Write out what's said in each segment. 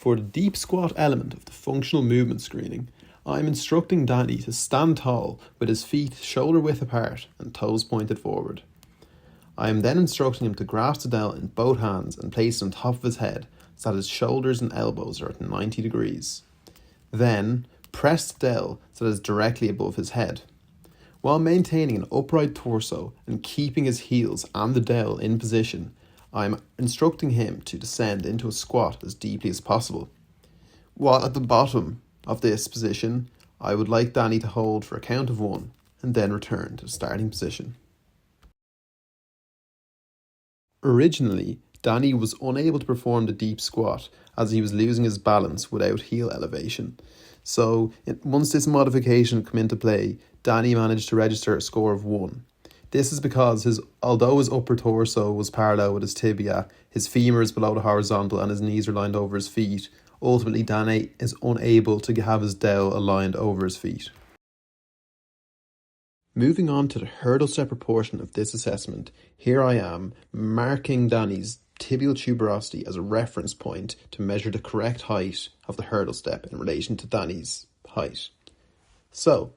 For the deep squat element of the functional movement screening, I'm instructing Danny to stand tall with his feet shoulder width apart and toes pointed forward. I am then instructing him to grasp the dell in both hands and place it on top of his head so that his shoulders and elbows are at 90 degrees. Then, press the dell so that it is directly above his head. While maintaining an upright torso and keeping his heels and the dell in position, I am instructing him to descend into a squat as deeply as possible. While at the bottom of this position, I would like Danny to hold for a count of 1 and then return to the starting position. Originally, Danny was unable to perform the deep squat as he was losing his balance without heel elevation. So, once this modification came into play, Danny managed to register a score of 1. This is because although his upper torso was parallel with his tibia, his femur is below the horizontal and his knees are lined over his feet. Ultimately, Danny is unable to have his dell aligned over his feet. Moving on to the hurdle step proportion of this assessment, here I am marking Danny's tibial tuberosity as a reference point to measure the correct height of the hurdle step in relation to Danny's height. So,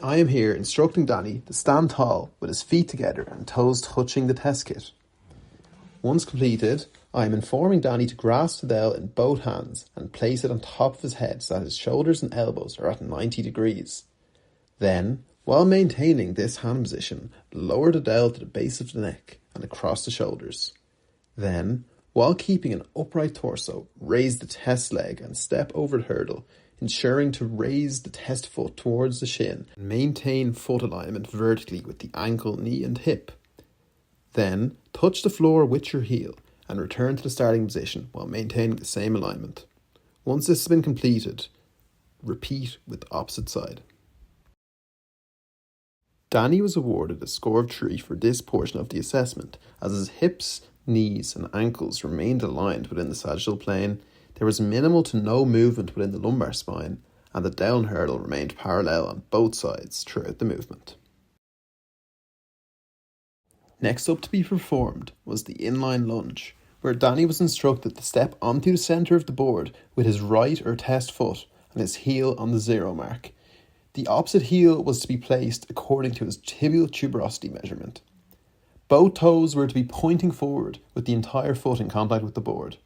I am here instructing Danny to stand tall with his feet together and toes touching the test kit. Once completed, I am informing Danny to grasp the dell in both hands and place it on top of his head so that his shoulders and elbows are at 90 degrees. Then, while maintaining this hand position, lower the dell to the base of the neck and across the shoulders. Then, while keeping an upright torso, raise the test leg and step over the hurdle, ensuring to raise the test foot towards the shin and maintain foot alignment vertically with the ankle, knee and hip. Then, touch the floor with your heel and return to the starting position while maintaining the same alignment. Once this has been completed, repeat with the opposite side. Danny was awarded a score of 3 for this portion of the assessment, as his hips, knees and ankles remained aligned within the sagittal plane. There was minimal to no movement within the lumbar spine, and the down hurdle remained parallel on both sides throughout the movement. Next up to be performed was the inline lunge, where Danny was instructed to step onto the centre of the board with his right or test foot and his heel on the 0 mark. The opposite heel was to be placed according to his tibial tuberosity measurement. Both toes were to be pointing forward with the entire foot in contact with the board.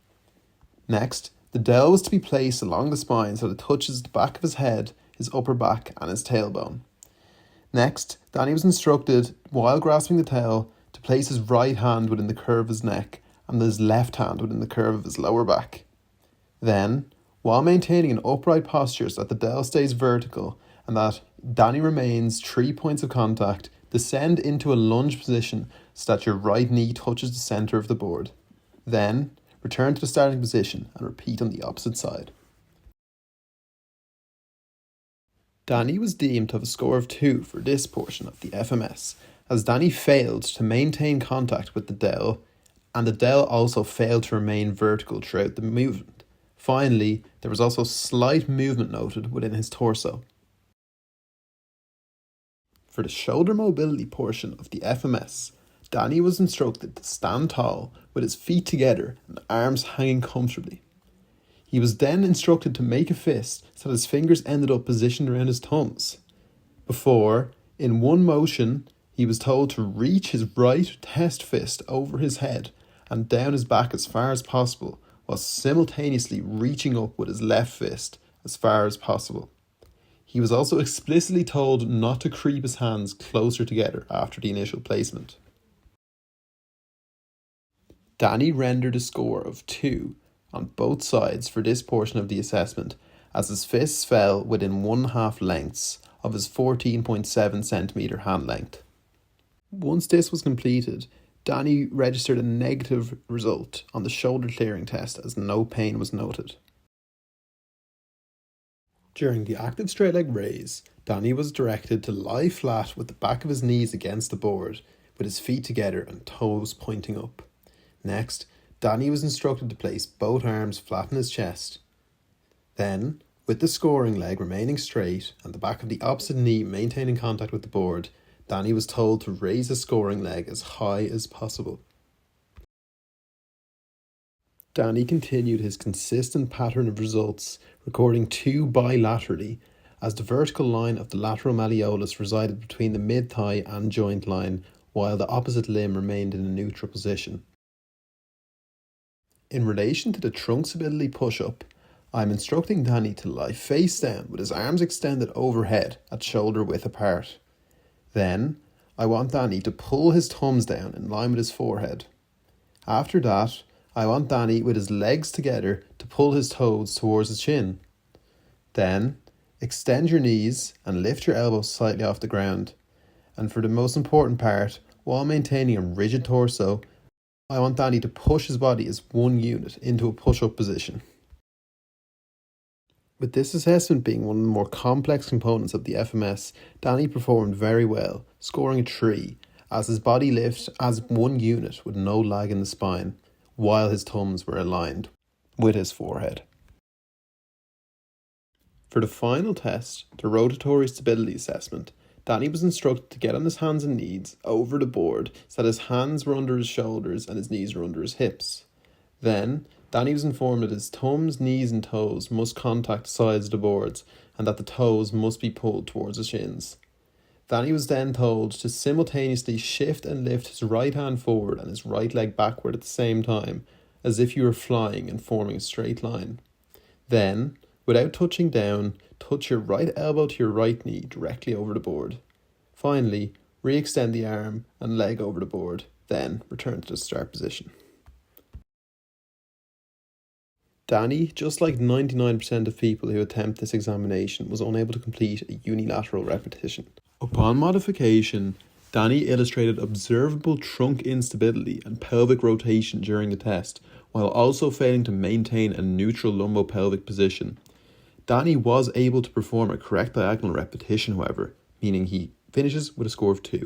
Next, the dell was to be placed along the spine so that it touches the back of his head, his upper back and his tailbone. Next, Danny was instructed, while grasping the tail, to place his right hand within the curve of his neck and his left hand within the curve of his lower back. Then, while maintaining an upright posture so that the dell stays vertical and that Danny remains 3 points of contact, descend into a lunge position so that your right knee touches the centre of the board. Then, return to the starting position and repeat on the opposite side. Danny was deemed to have a score of 2 for this portion of the FMS, as Danny failed to maintain contact with the dell, and the dell also failed to remain vertical throughout the movement. Finally, there was also slight movement noted within his torso. For the shoulder mobility portion of the FMS, Danny was instructed to stand tall with his feet together and arms hanging comfortably. He was then instructed to make a fist so that his fingers ended up positioned around his thumbs. Before, in one motion, he was told to reach his right test fist over his head and down his back as far as possible, while simultaneously reaching up with his left fist as far as possible. He was also explicitly told not to creep his hands closer together after the initial placement. Danny rendered a score of 2 on both sides for this portion of the assessment, as his fists fell within 1/2 lengths of his 14.7 centimetre hand length. Once this was completed, Danny registered a negative result on the shoulder clearing test as no pain was noted. During the active straight leg raise, Danny was directed to lie flat with the back of his knees against the board, with his feet together and toes pointing up. Next, Danny was instructed to place both arms flat on his chest. Then, with the scoring leg remaining straight and the back of the opposite knee maintaining contact with the board, Danny was told to raise the scoring leg as high as possible. Danny continued his consistent pattern of results, recording 2 bilaterally, as the vertical line of the lateral malleolus resided between the mid-thigh and joint line, while the opposite limb remained in a neutral position. In relation to the trunk stability push-up, I am instructing Danny to lie face down with his arms extended overhead at shoulder width apart. Then, I want Danny to pull his thumbs down in line with his forehead. After that, I want Danny with his legs together to pull his toes towards his chin. Then, extend your knees and lift your elbows slightly off the ground. And for the most important part, while maintaining a rigid torso, I want Danny to push his body as one unit into a push-up position. With this assessment being one of the more complex components of the FMS, Danny performed very well, scoring a 3, as his body lift as one unit with no lag in the spine, while his thumbs were aligned with his forehead. For the final test, the rotatory stability assessment, Danny was instructed to get on his hands and knees over the board so that his hands were under his shoulders and his knees were under his hips. Then, Danny was informed that his thumbs, knees and toes must contact the sides of the boards and that the toes must be pulled towards the shins. Danny was then told to simultaneously shift and lift his right hand forward and his right leg backward at the same time, as if you were flying and forming a straight line. Then, without touching down, touch your right elbow to your right knee directly over the board. Finally, re-extend the arm and leg over the board, then return to the start position. Danny, just like 99% of people who attempt this examination, was unable to complete a unilateral repetition. Upon modification, Danny illustrated observable trunk instability and pelvic rotation during the test, while also failing to maintain a neutral lumbopelvic position. Danny was able to perform a correct diagonal repetition, however, meaning he finishes with a score of 2.